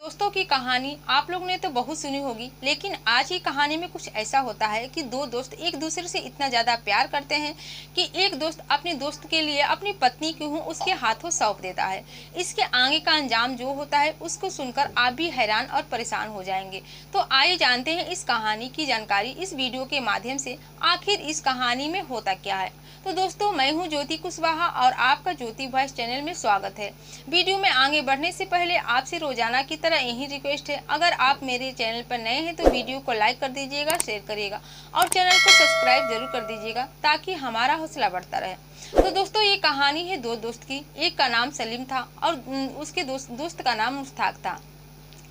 दोस्तों की कहानी आप लोगों ने तो बहुत सुनी होगी, लेकिन आज की कहानी में कुछ ऐसा होता है कि दो दोस्त एक दूसरे से इतना ज्यादा प्यार करते हैं कि एक दोस्त अपने दोस्त के लिए अपनी पत्नी की हूँ उसके हाथों सौंप देता है। इसके आगे का अंजाम जो होता है उसको सुनकर आप भी हैरान और परेशान हो जाएंगे। तो आइए जानते हैं इस कहानी की जानकारी इस वीडियो के माध्यम से। आखिर इस कहानी में होता क्या है। तो दोस्तों, मैं हूँ ज्योति कुशवाहा और आपका ज्योति वॉइस चैनल में स्वागत है। वीडियो में आगे बढ़ने से पहले आपसे रोजाना की तरह यही रिक्वेस्ट है, अगर आप मेरे चैनल पर नए हैं तो वीडियो को लाइक कर दीजिएगा, शेयर करिएगा और चैनल को सब्सक्राइब जरूर कर दीजिएगा ताकि हमारा हौसला बढ़ता रहे। तो दोस्तों, ये कहानी है दो दोस्त की। एक का नाम सलीम था और उसके दोस्त का नाम मुश्ताक था।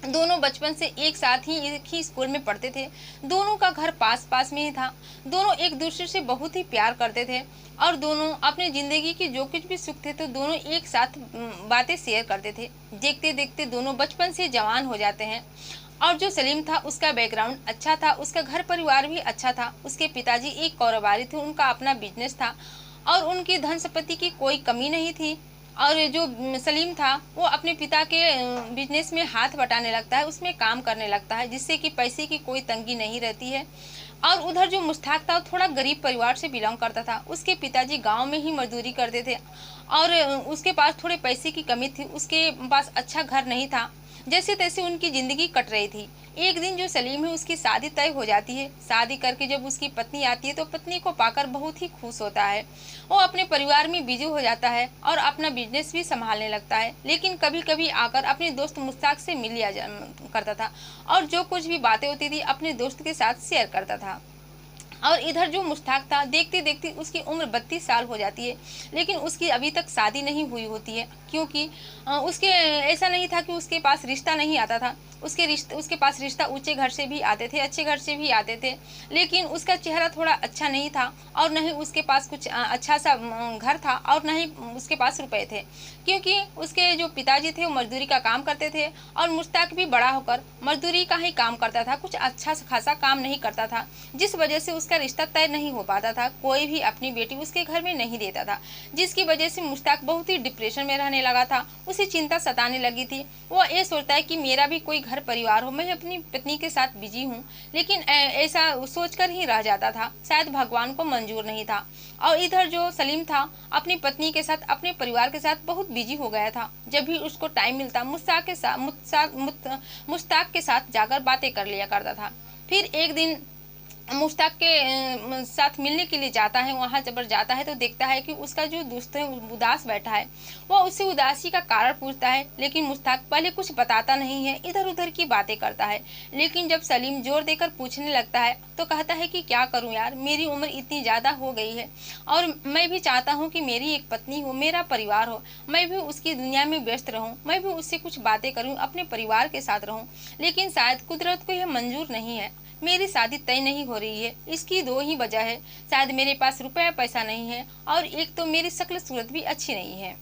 दोनों बचपन से एक साथ ही एक ही स्कूल में पढ़ते थे। दोनों का घर पास पास में ही था। दोनों एक दूसरे से बहुत ही प्यार करते थे और दोनों अपने जिंदगी की जो कुछ भी सुख थे तो दोनों एक साथ बातें शेयर करते थे। देखते देखते दोनों बचपन से जवान हो जाते हैं। और जो सलीम था उसका बैकग्राउंड अच्छा था, उसका घर परिवार भी अच्छा था। उसके पिताजी एक कारोबारी थे, उनका अपना बिजनेस था और उनकी धन संपत्ति की कोई कमी नहीं थी। और जो सलीम था वो अपने पिता के बिजनेस में हाथ बटाने लगता है, उसमें काम करने लगता है, जिससे कि पैसे की कोई तंगी नहीं रहती है। और उधर जो मुश्ताक था वो थोड़ा गरीब परिवार से बिलोंग करता था। उसके पिताजी गांव में ही मजदूरी करते थे और उसके पास थोड़े पैसे की कमी थी। उसके पास अच्छा घर नहीं था। जैसे तैसे उनकी जिंदगी कट रही थी। एक दिन जो सलीम है उसकी शादी तय हो जाती है। शादी करके जब उसकी पत्नी आती है तो पत्नी को पाकर बहुत ही खुश होता है। वो अपने परिवार में बिजी हो जाता है और अपना बिजनेस भी संभालने लगता है। लेकिन कभी कभी आकर अपने दोस्त मुश्ताक से मिल लिया करता था और जो कुछ भी बातें होती थी अपने दोस्त के साथ शेयर करता था। और इधर जो मुश्ताक था, देखते देखते उसकी उम्र 32 साल हो जाती है, लेकिन उसकी अभी तक शादी नहीं हुई होती है। क्योंकि उसके ऐसा नहीं था कि उसके पास रिश्ता नहीं आता था। उसके पास रिश्ता ऊंचे घर से भी आते थे, अच्छे घर से भी आते थे, लेकिन उसका चेहरा थोड़ा अच्छा नहीं था और न ही उसके पास कुछ अच्छा सा घर था और न ही उसके पास रुपए थे। क्योंकि उसके जो पिताजी थे वो मजदूरी का काम करते थे और मुश्ताक भी बड़ा होकर मजदूरी का ही काम करता था, कुछ अच्छा खासा काम नहीं करता था, जिस वजह से उसका रिश्ता तय नहीं हो पाता था। कोई भी अपनी बेटी उसके घर में नहीं देता था, जिसकी वजह से मुश्ताक बहुत ही डिप्रेशन में रहने लगा था। उसे चिंता सताने लगी थी। वो ये सोचता है कि मेरा भी कोई घर परिवार हो, मैं अपनी पत्नी के साथ बिजी हूँ, लेकिन ऐसा सोचकर ही रह जाता था। शायद भगवान को मंजूर नहीं था। और इधर जो सलीम था अपनी पत्नी के साथ अपने परिवार के साथ बहुत बिजी हो गया था। जब भी उसको टाइम मिलता मुश्ताक के साथ जाकर बातें कर लिया करता था। फिर एक दिन मुश्ताक के साथ मिलने के लिए जाता है। वहां जब जाता है तो देखता है कि उसका जो दोस्त है उदास बैठा है। वो उससे उदासी का कारण पूछता है, लेकिन मुश्ताक पहले कुछ बताता नहीं है, इधर उधर की बातें करता है। लेकिन जब सलीम जोर देकर पूछने लगता है तो कहता है कि क्या करूं यार, मेरी उम्र इतनी ज्यादा हो गई है और मैं भी चाहता हूं कि मेरी एक पत्नी हो, मेरा परिवार हो, मैं भी उसकी दुनिया में व्यस्त रहूं, मैं भी उससे कुछ बातें करूं, अपने परिवार के साथ रहूं। लेकिन शायद कुदरत को यह मंजूर नहीं है। मेरी शादी तय नहीं हो रही है। इसकी दो ही वजह है, शायद मेरे पास रुपया पैसा नहीं है और एक तो मेरी शक्ल सूरत भी अच्छी नहीं है।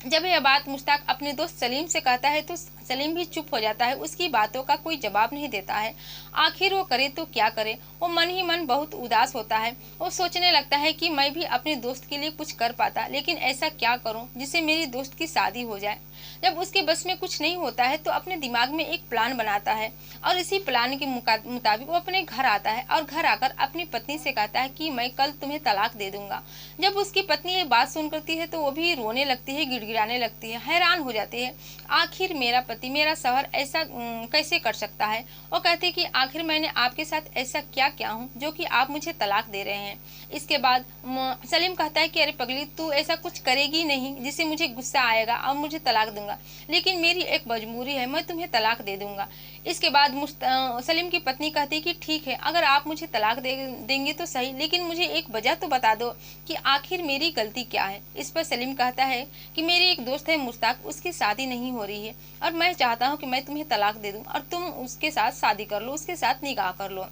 जब यह बात मुश्ताक अपने दोस्त सलीम से कहता है तो सलीम भी चुप हो जाता है, उसकी बातों का कोई जवाब नहीं देता है। आखिर वो करे तो क्या करे। वो मन ही मन बहुत उदास होता है। वो सोचने लगता है कि मैं भी अपने दोस्त के लिए कुछ कर पाता, लेकिन ऐसा क्या करूं जिससे मेरी दोस्त की शादी हो जाए। जब उसके बस में कुछ नहीं होता है तो अपने दिमाग में एक प्लान बनाता है और इसी प्लान के मुताबिक वो अपने घर आता है और घर आकर अपनी पत्नी से कहता है कि मैं कल तुम्हें तलाक दे दूंगा। जब उसकी पत्नी ये बात सुन करती है तो वो भी रोने लगती है, गिड़गिड़ाने लगती है, हैरान हो जाती है। आखिर मेरा पति, मेरा शौहर ऐसा कैसे कर सकता है। वो कहती है कि आखिर मैंने आपके साथ ऐसा क्या किया हूँ जो कि आप मुझे तलाक दे रहे हैं। इसके बाद सलीम कहता है कि अरे पगली, तू ऐसा कुछ करेगी नहीं जिससे मुझे गुस्सा आएगा और मुझे तलाक दूंगा, लेकिन मेरी एक मजबूरी है, मैं तुम्हें तलाक दे दूंगा। इसके बाद सलीम की पत्नी कहती है कि ठीक है, अगर आप मुझे तलाक देंगे तो सही, लेकिन मुझे एक वजह तो बता दो कि आखिर मेरी गलती क्या है। इस पर सलीम कहता है कि मेरी एक दोस्त है मुश्ताक, उसकी शादी नहीं हो रही है और मैं चाहता हूँ कि मैं तुम्हें तलाक दे दूं और तुम उसके साथ शादी कर लो, उसके साथ निकाह कर लो।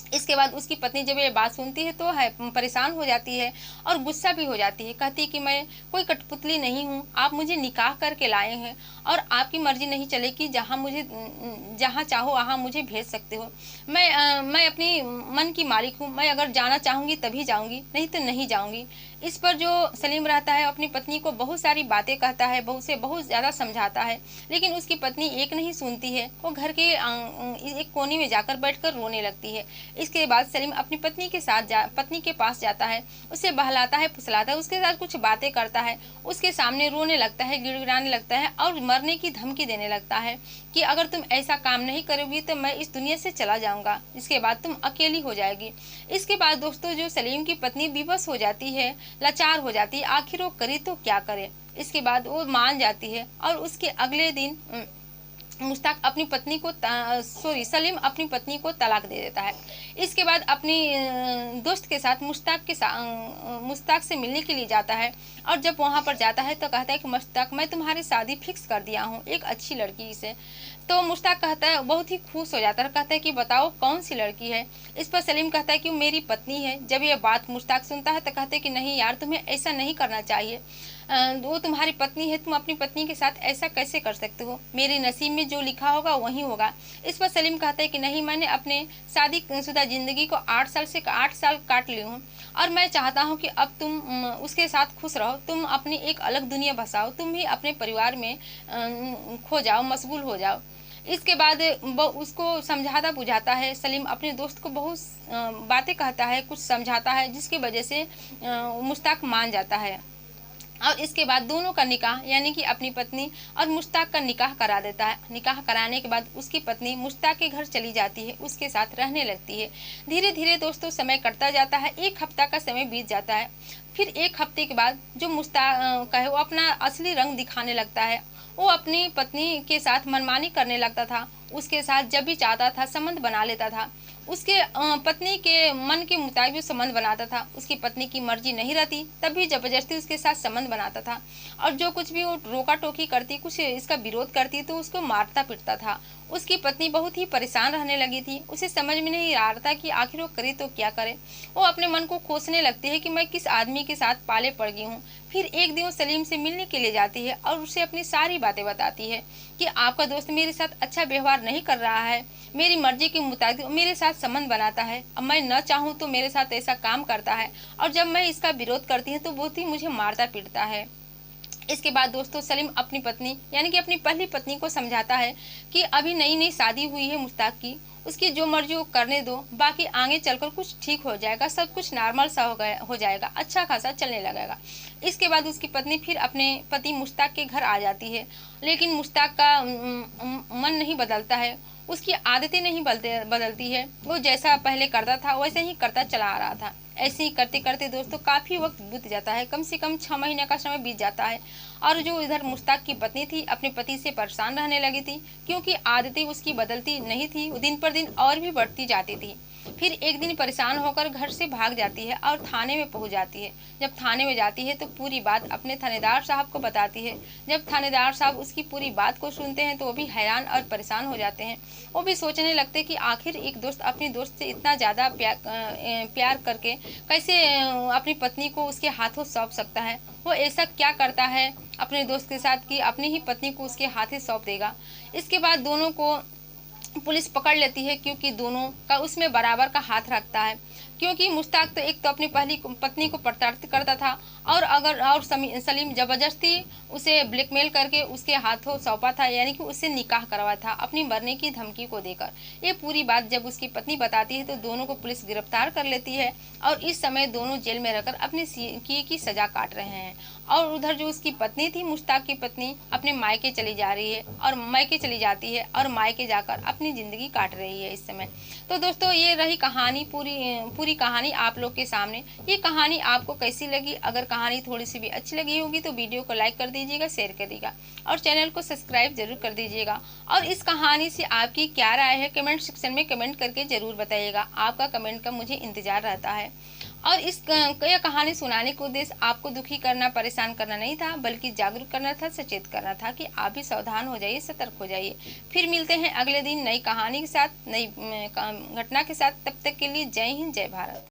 इसके बाद उसकी पत्नी जब ये बात सुनती है तो है परेशान हो जाती है और गुस्सा भी हो जाती है। कहती है कि मैं कोई कठपुतली नहीं हूँ, आप मुझे निकाह करके लाए हैं और आपकी मर्जी नहीं चलेगी, जहाँ चाहो वहाँ मुझे भेज सकते हो। मैं अपनी मन की मालिक हूँ, मैं अगर जाना चाहूँगी तभी जाऊँगी, नहीं तो नहीं जाऊँगी। इस पर जो सलीम रहता है अपनी पत्नी को बहुत सारी बातें कहता है, उसे बहुत ज़्यादा समझाता है, लेकिन उसकी पत्नी एक नहीं सुनती है। वो घर के एक कोने में जाकर बैठकर रोने लगती है। इसके बाद सलीम अपनी पत्नी के पास जाता है, उसे बहलाता है, फुसलाता है, उसके साथ कुछ बातें करता है, उसके सामने रोने लगता है, गिड़गिड़ाने लगता है और मरने की धमकी देने लगता है कि अगर तुम ऐसा काम नहीं करोगी तो मैं इस दुनिया से चला जाऊंगा, इसके बाद तुम अकेली हो जाएगी। इसके बाद दोस्तों जो सलीम की पत्नी बेबस हो जाती है, लाचार हो जाती है, आखिर वो करे तो क्या करे। इसके बाद वो मान जाती है और उसके अगले दिन सलीम अपनी पत्नी को तलाक दे देता है। इसके बाद अपनी दोस्त के साथ मुश्ताक से मिलने के लिए जाता है और जब वहाँ पर जाता है तो कहता है कि मुश्ताक, मैं तुम्हारी शादी फिक्स कर दिया हूँ एक अच्छी लड़की से। तो मुश्ताक कहता है, बहुत ही खुश हो जाता है, कहता है कि बताओ कौन सी लड़की है। इस पर सलीम कहता है कि वो मेरी पत्नी है। जब ये बात मुश्ताक सुनता है तो कहते हैं कि नहीं यार, तुम्हें ऐसा नहीं करना चाहिए, वो तुम्हारी पत्नी है, तुम अपनी पत्नी के साथ ऐसा कैसे कर सकते हो, मेरे नसीब में जो लिखा होगा वही होगा। इस पर सलीम कहता है कि नहीं, मैंने अपने शादीशुदा ज़िंदगी को 8 साल काट ली हूँ और मैं चाहता हूँ कि अब तुम उसके साथ खुश रहो, तुम अपनी एक अलग दुनिया बसाओ, तुम भी अपने परिवार में खो जाओ, मशगूल हो जाओ। इसके बाद उसको समझाता बुझाता है, सलीम अपने दोस्त को बहुत बातें कहता है, कुछ समझाता है, जिसकी वजह से मुश्ताक मान जाता है और इसके बाद दोनों का निकाह यानी कि अपनी पत्नी और मुश्ताक का निकाह करा देता है। निकाह कराने के बाद उसकी पत्नी मुश्ताक के घर चली जाती है, उसके साथ रहने लगती है। धीरे धीरे दोस्तों समय कटता जाता है, 1 हफ्ता का समय बीत जाता है। फिर 1 हफ्ते के बाद जो मुश्ताक का है वो अपना असली रंग दिखाने लगता है। वो अपनी पत्नी के साथ मनमानी करने लगता था, उसके साथ जब भी चाहता था संबंध बना लेता था। उसके पत्नी के मन के मुताबिक संबंध बनाता था, उसकी पत्नी की मर्जी नहीं रहती तब भी जबरदस्ती उसके साथ संबंध बनाता था और जो कुछ भी वो रोका टोकी करती, कुछ इसका विरोध करती तो उसको मारता पीटता था। उसकी पत्नी बहुत ही परेशान रहने लगी थी, उसे समझ में नहीं आ रहा था कि आखिर वो करे तो क्या करे। वो अपने मन को कोसने लगती है कि मैं किस आदमी के साथ पाले पड़ गई हूँ। फिर एक दिन वो सलीम से मिलने के लिए जाती है और उसे अपनी सारी बातें बताती है कि आपका दोस्त मेरे साथ अच्छा व्यवहार नहीं कर रहा है, मेरी मर्जी के मुताबिक मेरे साथ संबंध बनाता है, अब मैं न चाहूँ तो मेरे साथ ऐसा काम करता है और जब मैं इसका विरोध करती हूँ तो बहुत ही मुझे मारता पीटता है। इसके बाद दोस्तों सलीम अपनी पत्नी यानी कि अपनी पहली पत्नी को समझाता है कि अभी नई नई शादी हुई है मुश्ताक की, उसकी जो मर्जी वो करने दो, बाकी आगे चलकर कुछ ठीक हो जाएगा, सब कुछ नॉर्मल सा हो जाएगा, अच्छा खासा चलने लगेगा। इसके बाद उसकी पत्नी फिर अपने पति मुश्ताक के घर आ जाती है, लेकिन मुश्ताक का मन नहीं बदलता है, उसकी आदतें नहीं बदलती है, वो जैसा पहले करता था वैसे ही करता चला आ रहा था। ऐसे ही करते करते दोस्तों काफ़ी वक्त बीत जाता है, कम से कम 6 महीने का समय बीत जाता है और जो इधर मुश्ताक की पत्नी थी अपने पति से परेशान रहने लगी थी, क्योंकि आदतें उसकी बदलती नहीं थी, वो दिन पर दिन और भी बढ़ती जाती थी। फिर एक दिन परेशान होकर घर से भाग जाती है और थाने में पहुंच जाती है। जब थाने में जाती है तो पूरी बात अपने थानेदार साहब को बताती है। जब थानेदार साहब उसकी पूरी बात को सुनते हैं तो वो भी हैरान और परेशान हो जाते हैं। वो भी सोचने लगते कि आखिर एक दोस्त अपनी दोस्त से इतना ज़्यादा प्यार करके कैसे अपनी पत्नी को उसके हाथों सौंप सकता है। वो ऐसा क्या करता है अपने दोस्त के साथ कि अपनी ही पत्नी को उसके हाथ सौंप देगा। इसके बाद दोनों को पुलिस पकड़ लेती है, क्योंकि दोनों का उसमें बराबर का हाथ रखता है। क्योंकि मुश्ताक तो एक तो अपनी पहली पत्नी को प्रताड़ित करता था और सलीम ज़बरदस्ती उसे ब्लैकमेल करके उसके हाथों सौंपा था, यानी कि उससे निकाह करवा था अपनी मरने की धमकी को देकर। ये पूरी बात जब उसकी पत्नी बताती है तो दोनों को पुलिस गिरफ्तार कर लेती है और इस समय दोनों जेल में रहकर अपनी की सज़ा काट रहे हैं। और उधर जो उसकी पत्नी थी मुश्ताक की पत्नी अपने मायके चली जा रही है और मायके चली जाती है और मायके जाकर अपनी ज़िंदगी काट रही है इस समय। तो दोस्तों ये रही कहानी, पूरी कहानी आप लोग के सामने। ये कहानी आपको कैसी लगी? अगर कहानी थोड़ी सी भी अच्छी लगी होगी तो वीडियो को लाइक कर दीजिएगा, शेयर करिएगा और चैनल को सब्सक्राइब जरूर कर दीजिएगा। और इस कहानी से आपकी क्या राय है कमेंट सेक्शन में कमेंट करके ज़रूर बताइएगा। आपका कमेंट का मुझे इंतज़ार रहता है। और यह कहानी सुनाने का उद्देश्य आपको दुखी करना, परेशान करना नहीं था, बल्कि जागरूक करना था, सचेत करना था कि आप भी सावधान हो जाइए, सतर्क हो जाइए। फिर मिलते हैं अगले दिन नई कहानी के साथ, नई घटना के साथ। तब तक के लिए जय हिंद, जय भारत।